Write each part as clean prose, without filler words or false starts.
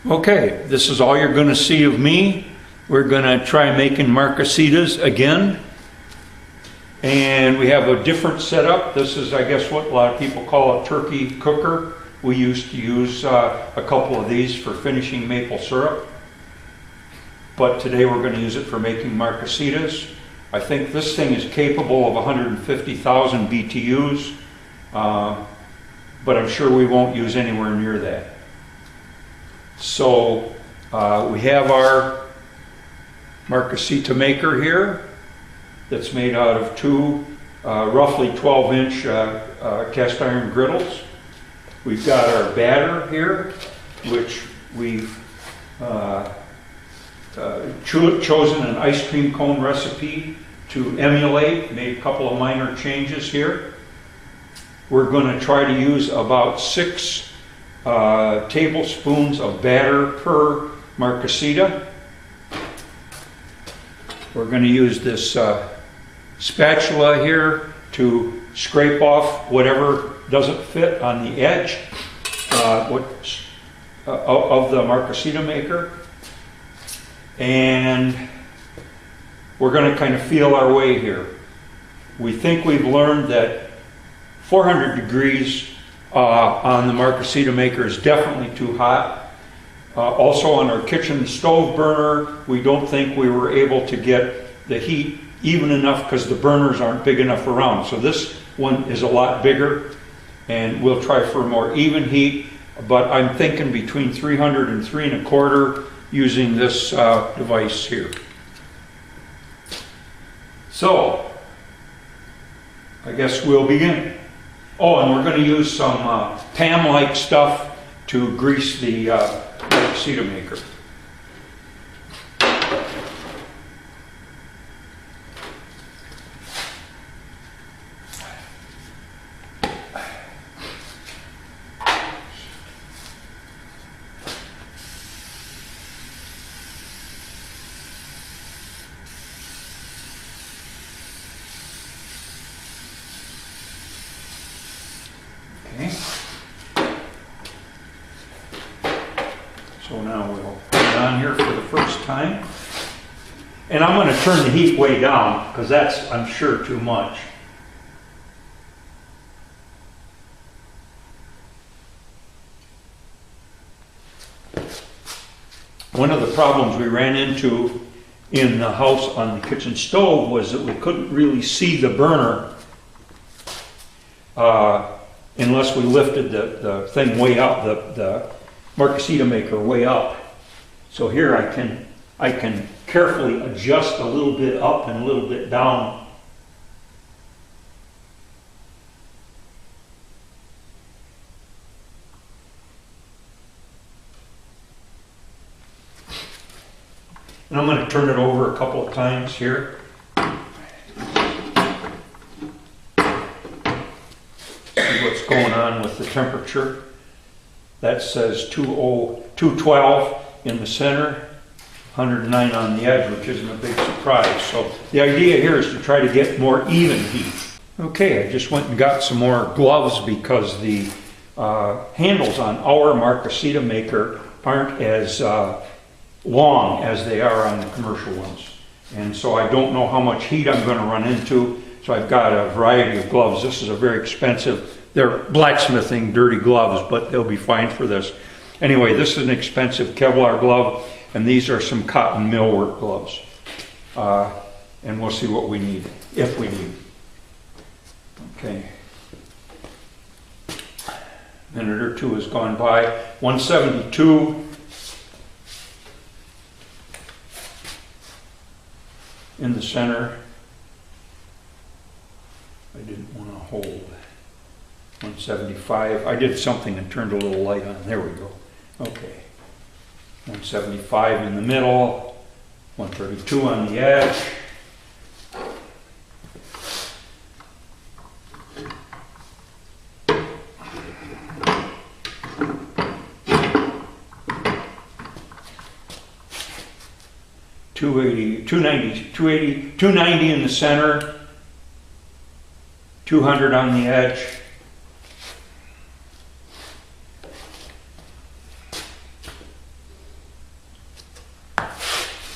Okay, this is all you're going to see of me. We're going to try making marquesitas again. And we have a different setup. This is, I guess, what a lot of people call a turkey cooker. We used to use a couple of these for finishing maple syrup. But today we're going to use it for making marquesitas. I think this thing is capable of 150,000 BTUs, but I'm sure we won't use anywhere near that. So we have our Marquesita Maker here that's made out of two roughly 12-inch cast iron griddles. We've got our batter here, which we've chosen an ice cream cone recipe to emulate, made a couple of minor changes here. We're going to try to use about 6 tablespoons of batter per marquesita. We're going to use this spatula here to scrape off whatever doesn't fit on the edge of the Marquesita Maker. And we're going to kind of feel our way here. We think we've learned that 400 degrees on the Marquesita Maker is definitely too hot. Also on our kitchen stove burner, we don't think we were able to get the heat even enough because the burners aren't big enough around. So this one is a lot bigger, and we'll try for more even heat, but I'm thinking between 300 and 3 1/4 using this device here. So, I guess we'll begin. Oh, and we're going to use some PAM-like stuff to grease the Marquesita Maker. Okay. So now we'll put it on here for the first time. And I'm going to turn the heat way down because that's, I'm sure, too much. One of the problems we ran into in the house on the kitchen stove was that we couldn't really see the burner unless we lifted the thing way up, the Marquesita Maker way up. So here I can carefully adjust a little bit up and a little bit down. And I'm going to turn it over a couple of times here. See what's going on with the temperature. That says 212 in the center, 109 on the edge, which isn't a big surprise. So the idea here is to try to get more even heat. Okay, I just went and got some more gloves because the handles on our Marquesita Maker aren't as long as they are on the commercial ones. And so I don't know how much heat I'm going to run into, so I've got a variety of gloves. This is a very expensive, they're blacksmithing dirty gloves, but they'll be fine for this. Anyway, this is an expensive Kevlar glove, and these are some cotton millwork gloves. And we'll see what we need, if we need. Okay. A minute or two has gone by. 172 in the center. I didn't want to hold. 175. I did something and turned a little light on. There we go. Okay. 175 in the middle. 132 on the edge. $290 in the center, 200 on the edge.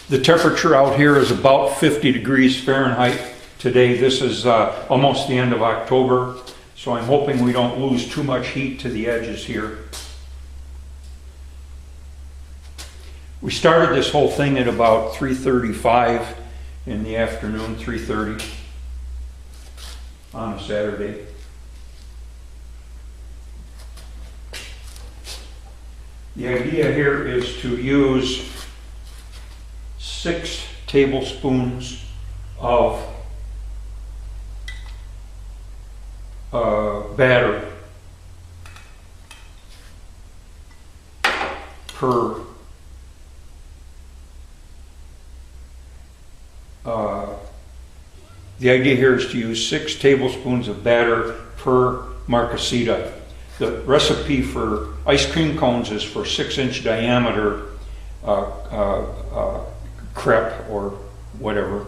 The temperature out here is about 50 degrees Fahrenheit today. This is almost the end of October, so I'm hoping we don't lose too much heat to the edges here. We started this whole thing at about 3:35 in the afternoon, 3:30 on a Saturday. The idea here is to use 6 tablespoons of batter per the idea here is to use 6 tablespoons of batter per Marquesita. The recipe for ice cream cones is for 6-inch diameter crepe or whatever.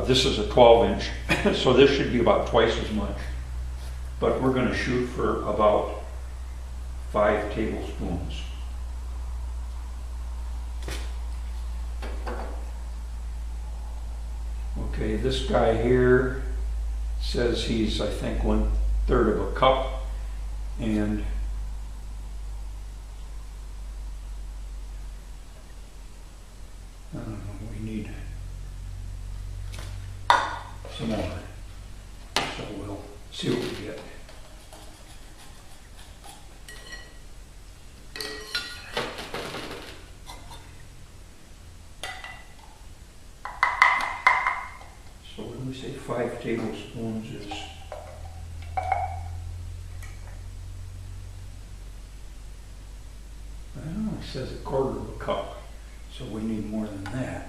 This is a 12-inch, so this should be about twice as much. But we're going to shoot for about 5 tablespoons. Okay, this guy here says he's, I think, 1/3 of a cup, and I don't know, we need some more, so we'll see what we get. So what do we say 5 tablespoons is? I don't know, it says 1/4 of a cup, so we need more than that.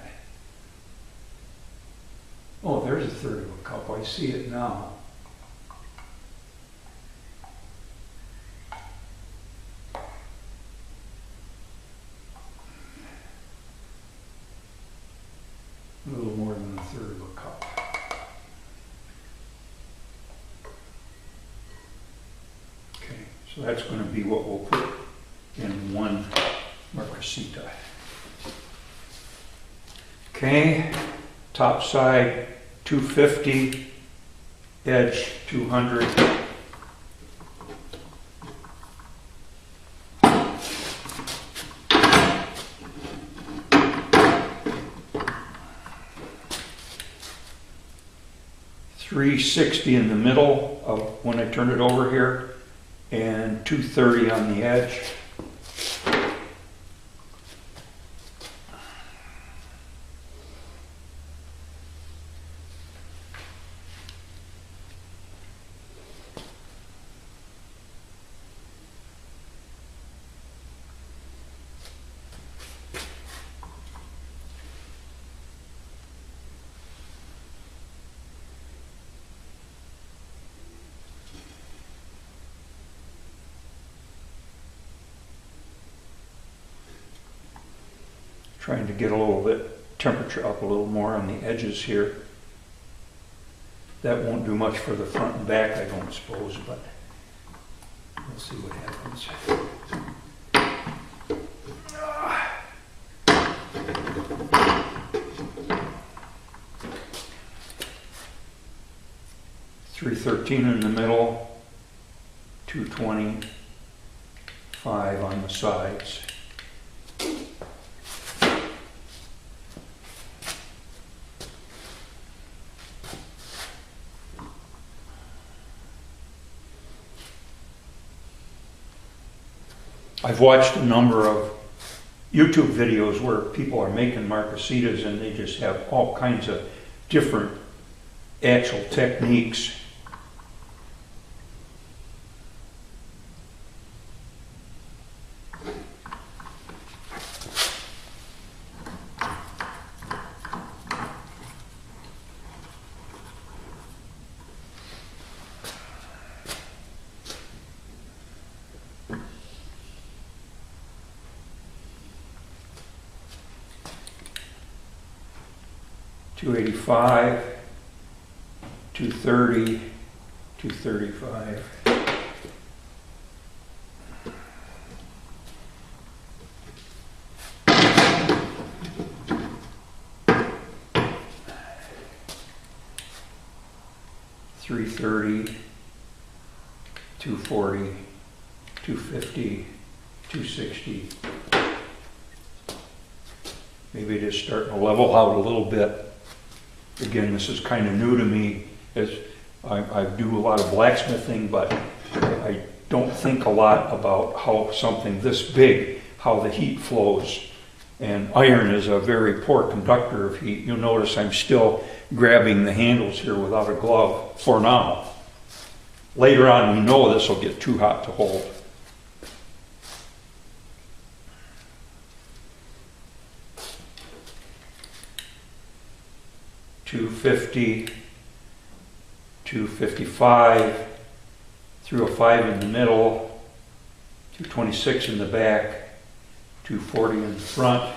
Oh, there's 1/3 of a cup, I see it now. A little more than 1/3 of a cup. Okay, so that's going to be what we'll put in 1 Marquesita. Okay, top side 250, edge 200. $360 in the middle of when I turn it over here, and $230 on the edge. Trying to get a little bit temperature up a little more on the edges here. That won't do much for the front and back, I don't suppose, but we'll see what happens. $313 in the middle, $225 on the sides. I've watched a number of YouTube videos where people are making marquesitas and they just have all kinds of different actual techniques. $285, $230, $235. 230, 240, 250, 260. Maybe it is starting to level out a little bit. Again, this is kind of new to me, as I do a lot of blacksmithing, but I don't think a lot about how something this big, how the heat flows. And iron is a very poor conductor of heat. You'll notice I'm still grabbing the handles here without a glove for now. Later on, we know this will get too hot to hold. $250, $255, $305 in the middle, $226 in the back, $240 in the front.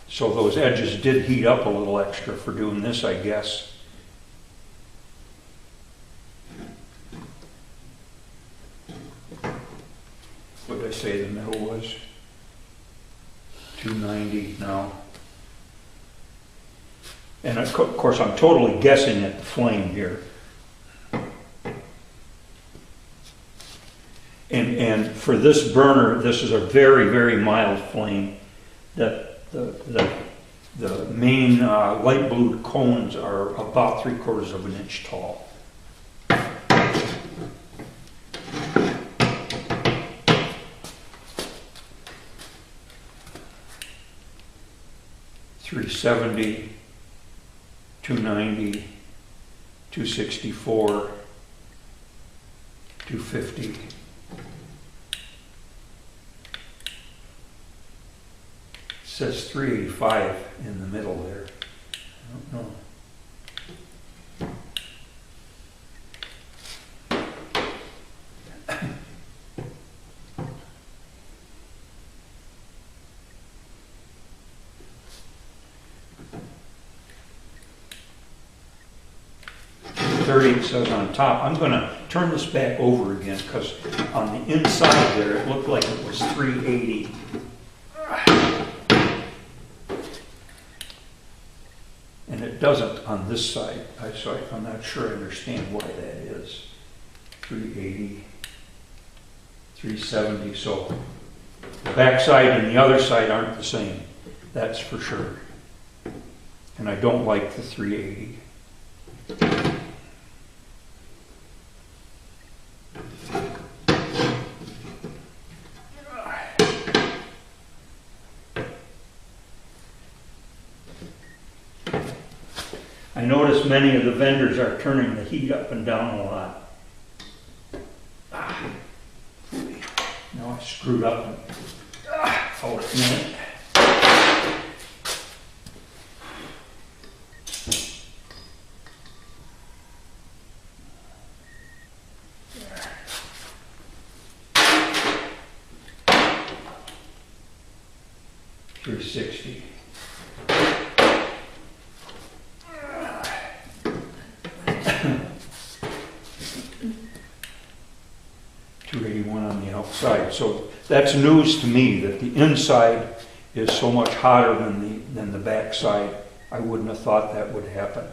So those edges did heat up a little extra for doing this, I guess. What did I say the middle was? 290 now. And of course, I'm totally guessing at the flame here. And for this burner, this is a very, very mild flame. That the main light blue cones are about 3/4 of an inch tall. $370, $290, $264, $250. It says $385 in the middle there. I don't know. It says on top. I'm going to turn this back over again because on the inside there it looked like it was 380. And it doesn't on this side. So I'm not sure I understand why that is. 380, 370. So the back side and the other side aren't the same. That's for sure. And I don't like the 380. I notice many of the vendors are turning the heat up and down a lot. Now I screwed up. Hold it a minute. $360. $281 on the outside. So that's news to me that the inside is so much hotter than the back side. I wouldn't have thought that would happen,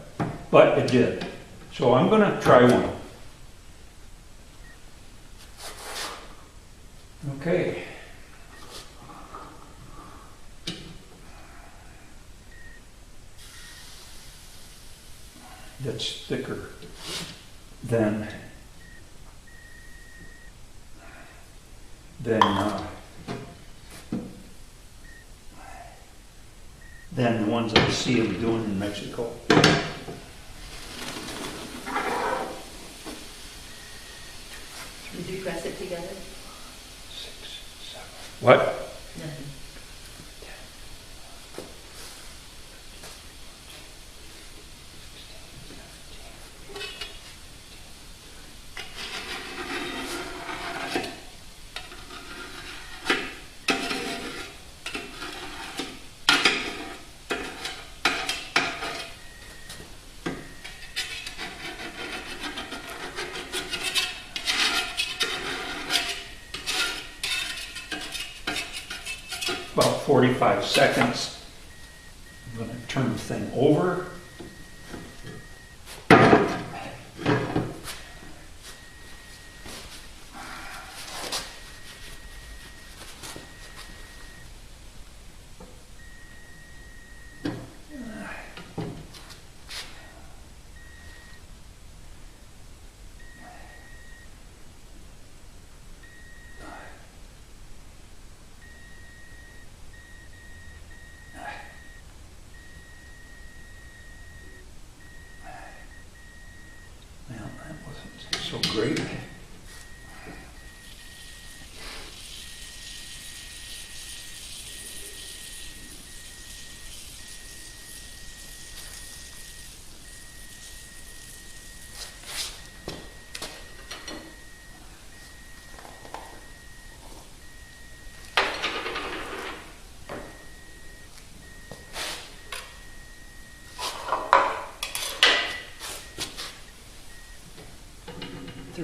but it did. So I'm going to try one. Okay. That's thicker than the ones I see them doing in Mexico. Did you press it together? 6, 7. What? Nothing. About 45 seconds. I'm going to turn the thing over.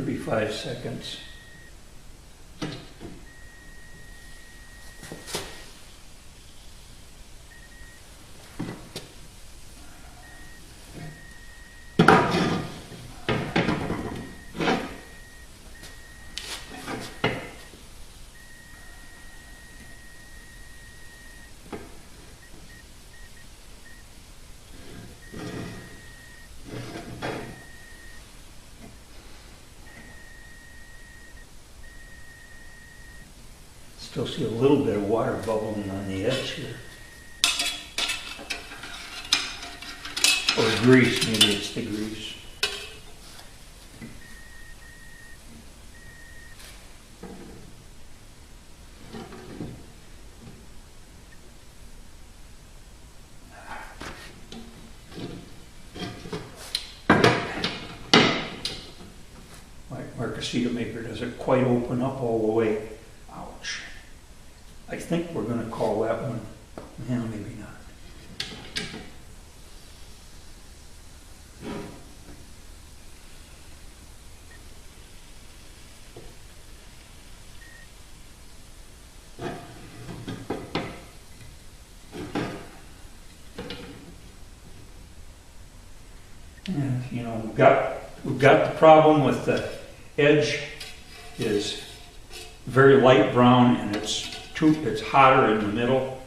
Could be 5 seconds. Still see a little bit of water bubbling on the edge here. Or grease, maybe it's the grease. My Marquesita Maker doesn't quite open up all the way. Ouch. I think we're going to call that one, yeah, maybe not. And, you know, we've got the problem with the edge is very light brown and it's hotter in the middle.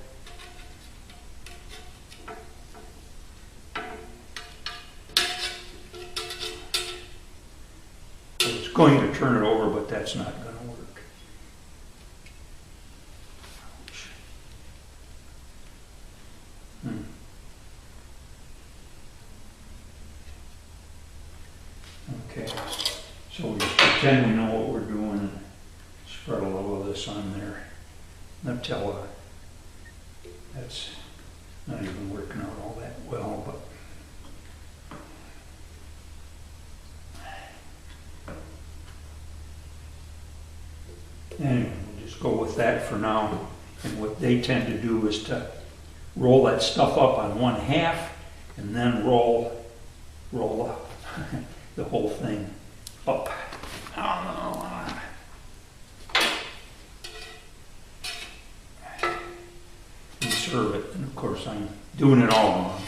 So it's going to turn it over, but that's not going to work. Okay, so we pretend we know what we're doing and spread a little of this on there. Nutella. That's not even working out all that well, but anyway, we'll just go with that for now. And what they tend to do is to roll that stuff up on 1/2 and then roll up the whole thing up. And serve it. And of course I'm doing it all wrong.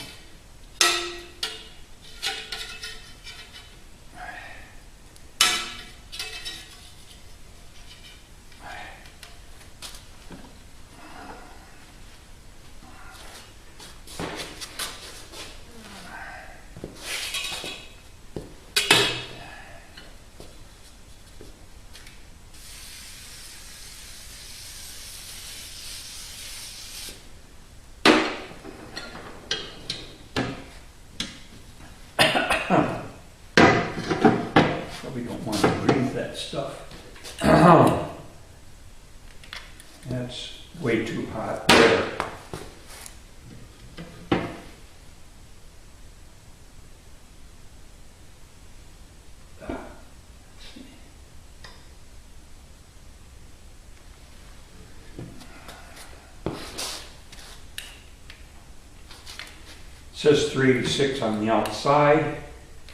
Probably don't want to breathe that stuff. That's way too hot there. It says 386 on the outside,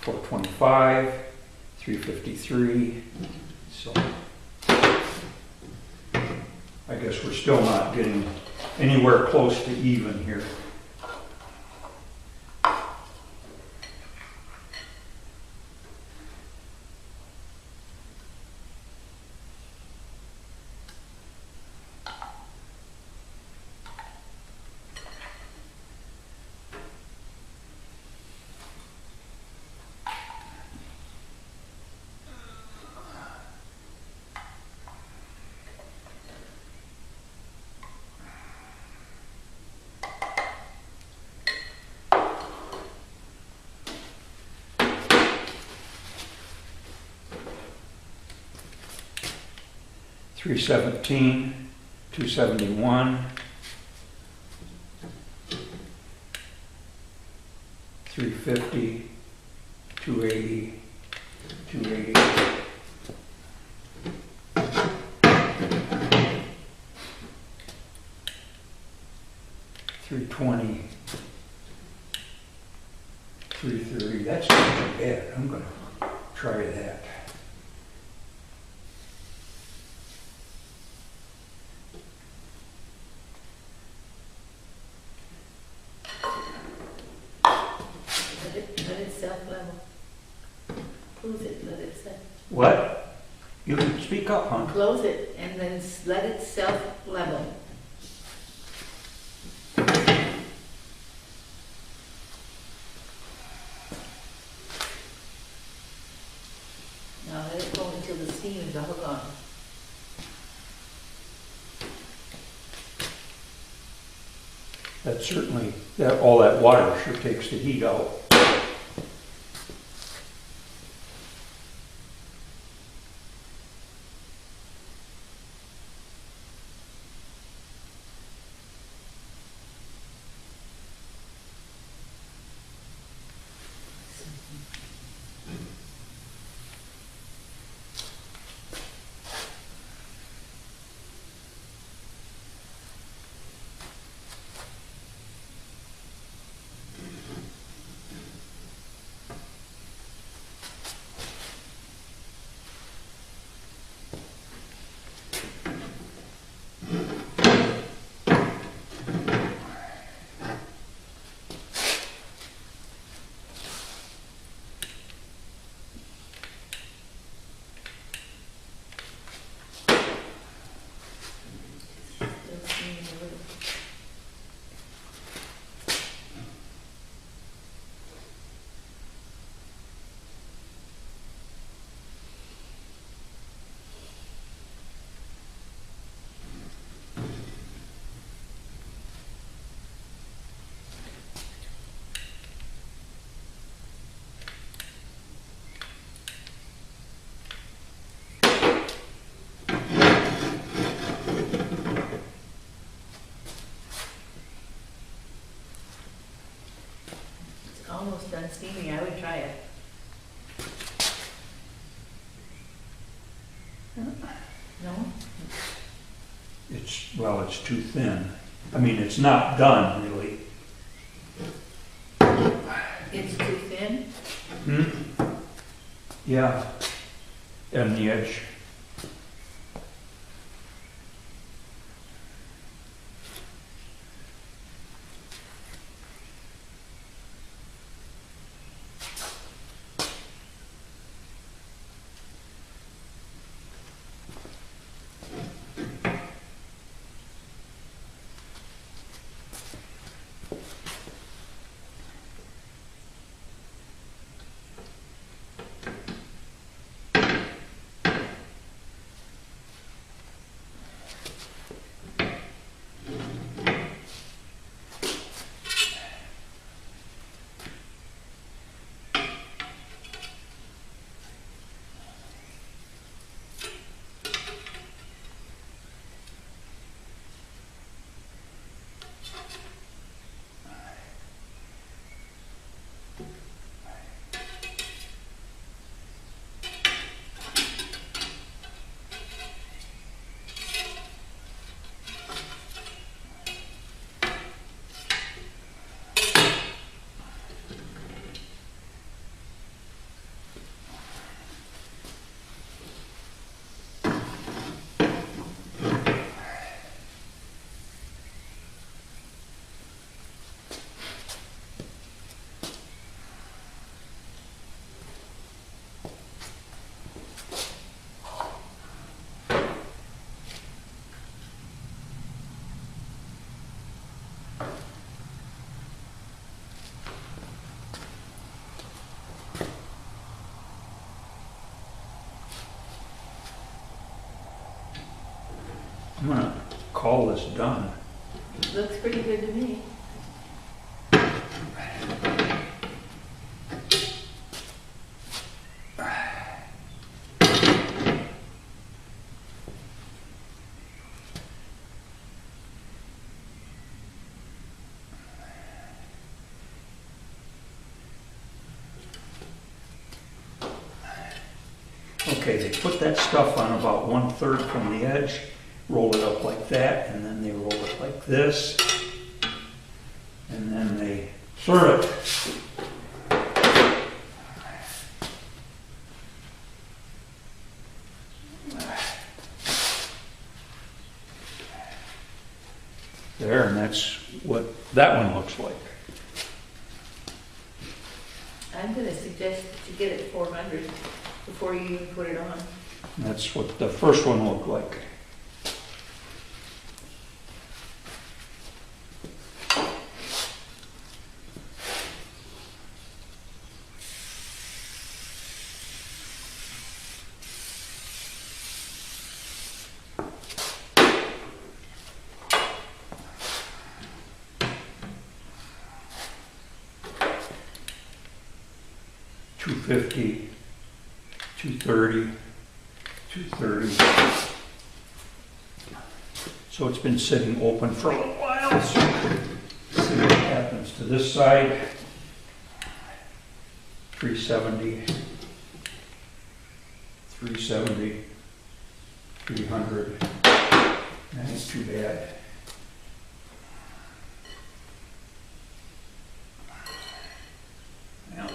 425, 353. So I guess we're still not getting anywhere close to even here. $317, $271, $350, $280, $280, $320, $330. That's not too bad. I'm going to try that. self-level. Close it, let it set. What? You can speak up, huh? Close it and then let it self-level. Now let it go until the steam is all gone. That certainly, all that water sure takes the heat out. Still steaming a little. It's almost done steaming, I would try it. No? It's too thin. I mean, it's not done, really. It's too thin? Hmm? Yeah. And the edge. I'm gonna call this done. Looks pretty good to me. Okay, they put that stuff on about 1/3 from the edge, roll it up like that, and then they roll it like this, and then they serve it. There, and that's what that one looks like. I'm gonna suggest to get it 400 before you even put it on. That's what the first one looked like. $250, $230, $230. So it's been sitting open for a little while. So see what happens to this side. 370, 370, 300. That ain't too bad. Yeah.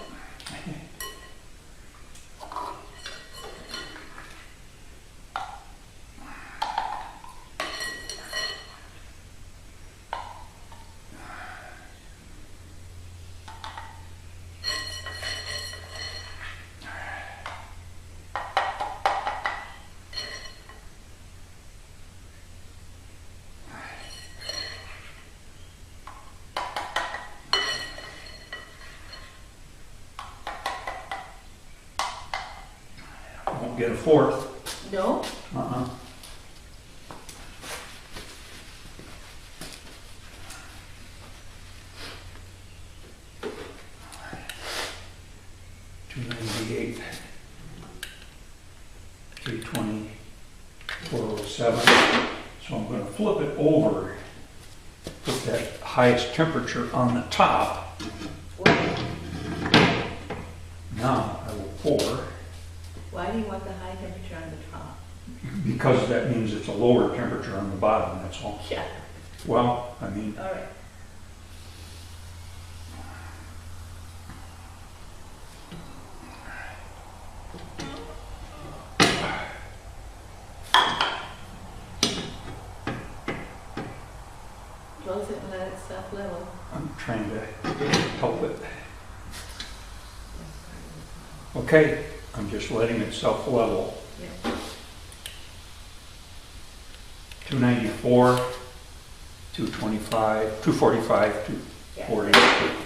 Won't get a fourth. No? Uh-uh. $298, $320, $407. So I'm going to flip it over, put that highest temperature on the top. Now I will pour. Why do you want the high temperature on the top? Because that means it's a lower temperature on the bottom, that's all. Yeah. Well, I mean, All right. Close it and let it stuff level. I'm trying to help it. Okay, I'm just letting it self-level. Yeah. 294, 225, 245, 240.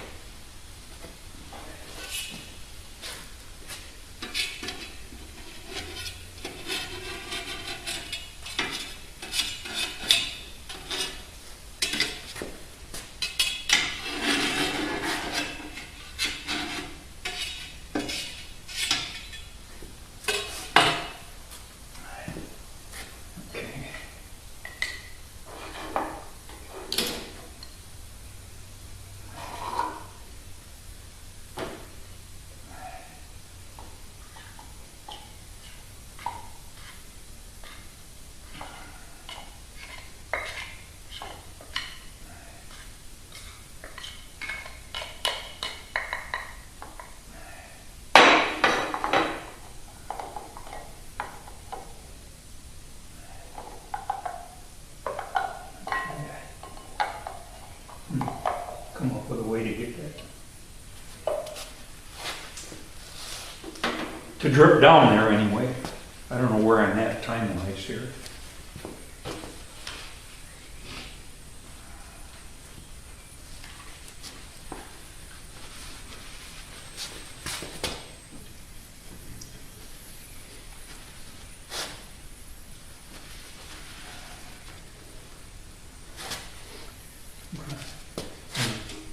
Come up with a way to get that to drip down there anyway. I don't know where I'm at time-wise here.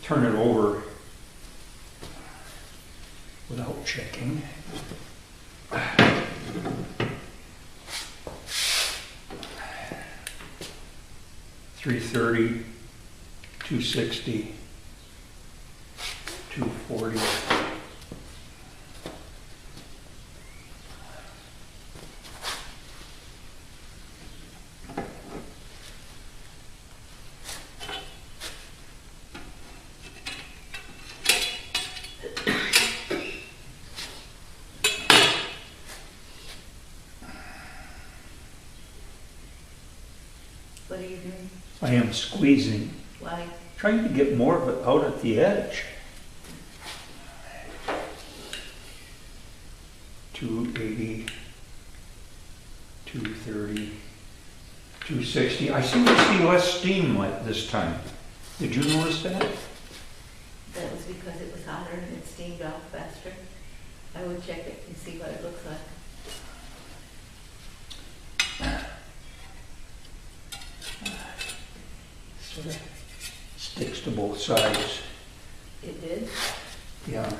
Turn it over without checking. $330, $260, $240. What are you doing? I am squeezing, Why? trying to get more of it out at the edge. 280, 230, 260. I seem to see less steam like this time. Did you notice that? That was because it was hotter and it steamed off faster. I would check it and see what it looks like. Sort of sticks to both sides. It did? Yeah.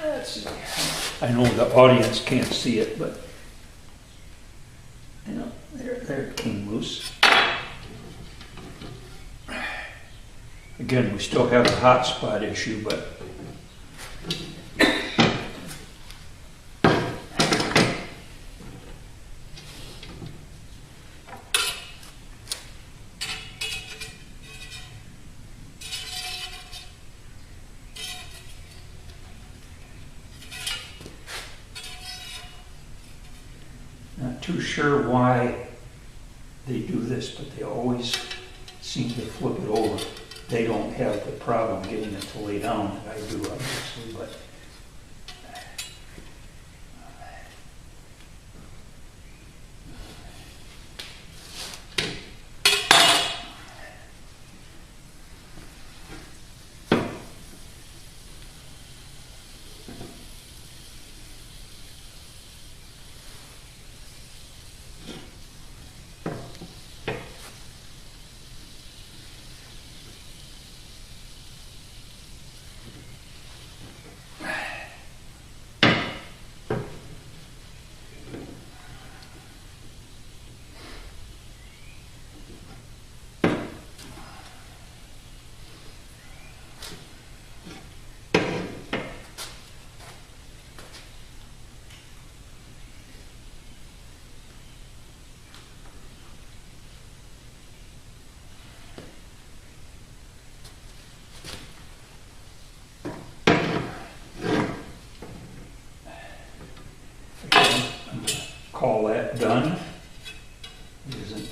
Let's see. I know the audience can't see it, but you know, there it came loose. Again, we still have a hot spot issue, but not too sure why they do this, but they always seem to flip it over. They don't have the problem getting it to lay down that I do, obviously, but I'm gonna call that done. It isn't.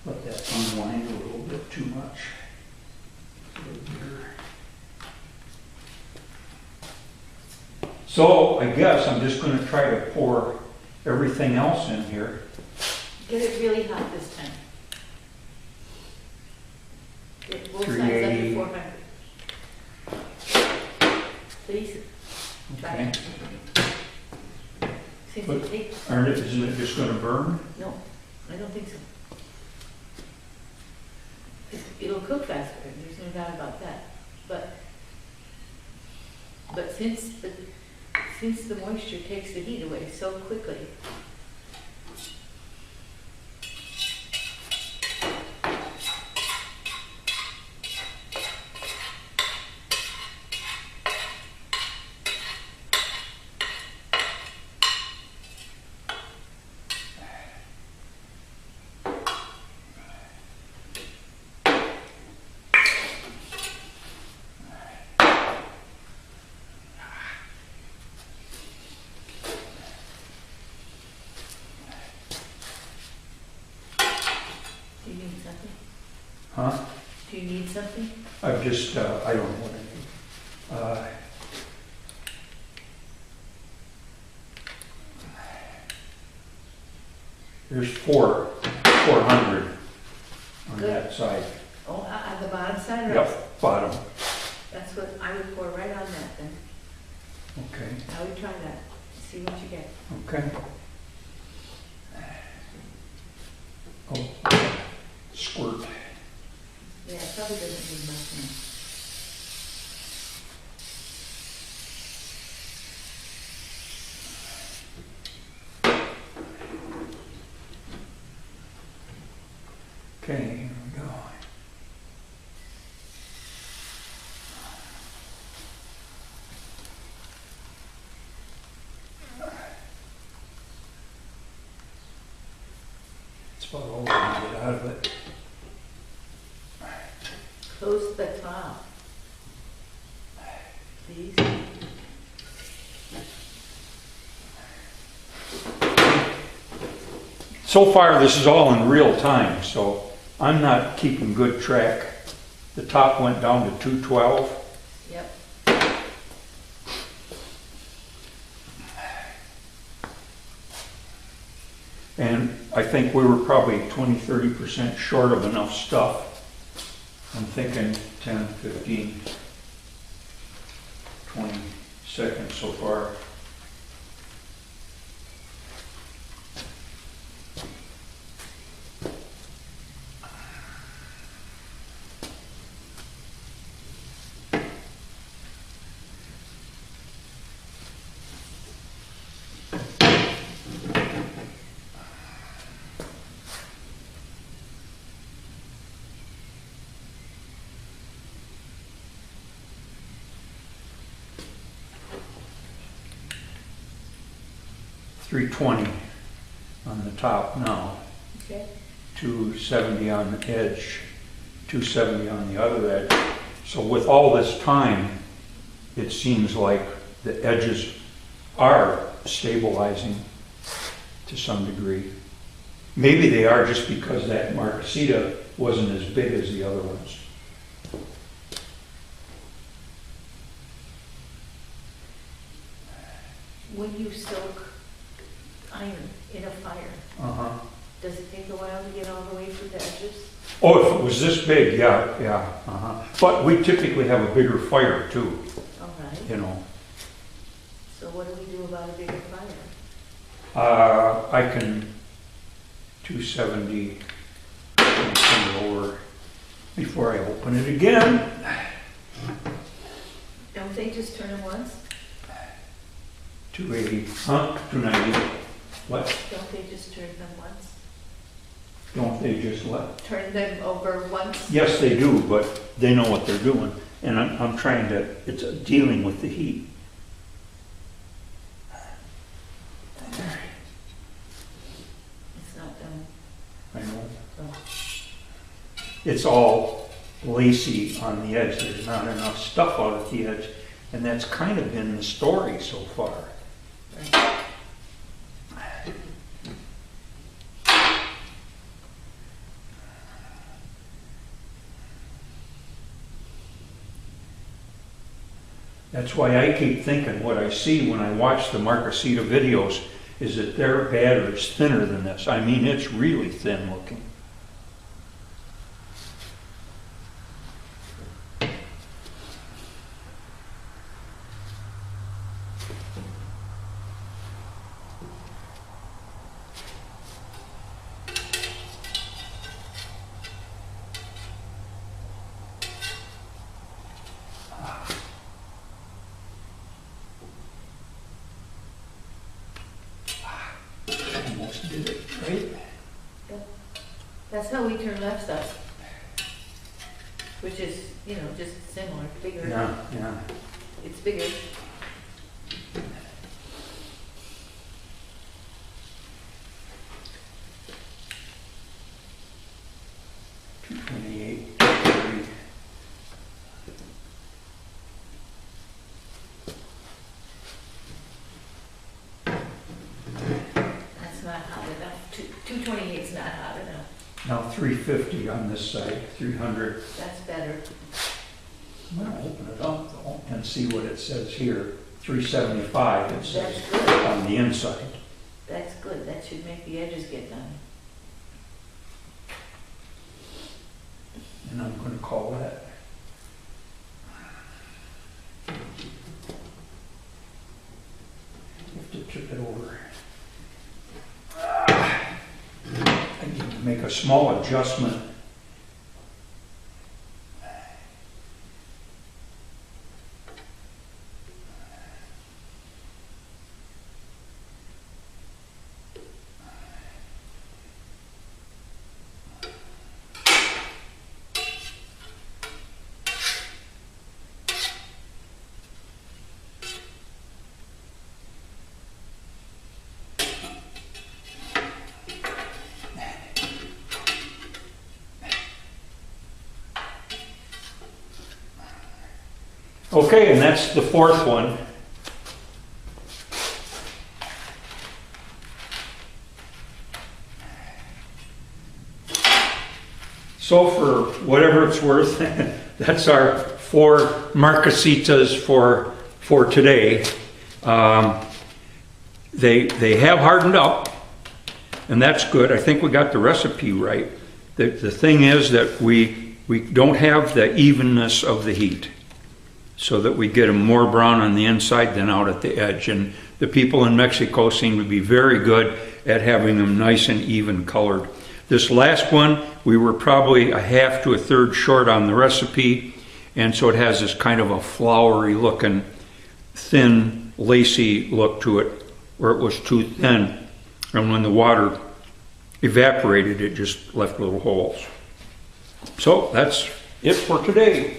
Let that unwind a little bit too much. So I guess I'm just going to try to pour everything else in here. Get it really hot this time. Get both sides up 380. to 400. Please. Try Okay. it. Since But it takes, isn't it just going to burn? no, I don't think so. It'll cook faster, there's no doubt about that. But since the moisture takes the heat away so quickly, do you need something? Huh? Do you need something? I've just, I don't know what I need. There's 400 on Good. that side. Oh, at the bottom side? or- Yep, bottom. That's what I would pour right on that then. Okay. I would try that. see what you get. Okay. Oh, squirt. Yeah, it probably doesn't need much now. Okay, here we go. It's about all we can get out of it. Close the top. Please. So far, this is all in real time, so I'm not keeping good track. The top went down to 212. Yep. And I think we were probably 20–30% short of enough stuff. I'm thinking 10, 15, 20 seconds so far. $320 on the top now, Okay. $270 on the edge, $270 on the other edge. So with all this time, it seems like the edges are stabilizing to some degree. Maybe they are just because that Marquesita wasn't as big as the other ones. When you soak iron in a fire, Uh-huh. does it take a while to get all the way through the edges? Oh, if it was this big, yeah, yeah, uh-huh. But we typically have a bigger fire too, All right. you know. So what do we do about a bigger fire? I can 270, turn it over before I open it again. Don't they just turn them once? 280, huh? 290. What? Don't they just turn them once? Don't they just what? Turn them over once? Yes, they do, but they know what they're doing. And I'm trying to, it's dealing with the heat. It's not done. I know. Oh. It's all lacy on the edge. There's not enough stuff out at the edge. And that's kind of been the story so far. Right. That's why I keep thinking what I see when I watch the Marquesita videos is that their batter is thinner than this. I mean, it's really thin looking. Almost did it, right? That's how we turn left stuff. Which is, you know, just similar, bigger. Yeah, yeah. It's bigger. $228, $230. That's not hot enough. 228 is not hot enough. Now $350 on this side, $300. That's better. I'm gonna open it up though and see what it says here. $375 it says That's good. on the inside. That's good. That should make the edges get done. And I'm gonna call that. If the make a small adjustment. Okay, and that's the fourth one. So for whatever it's worth, that's our 4 Marquesitas for today. They have hardened up, and that's good. I think we got the recipe right. The thing is that we don't have the evenness of the heat, so that we get them more brown on the inside than out at the edge. And the people in Mexico seem to be very good at having them nice and even colored. This last one, we were probably a half to a third short on the recipe, and so it has this kind of a flowery looking, thin, lacy look to it, where it was too thin. And when the water evaporated, it just left little holes. So that's it for today.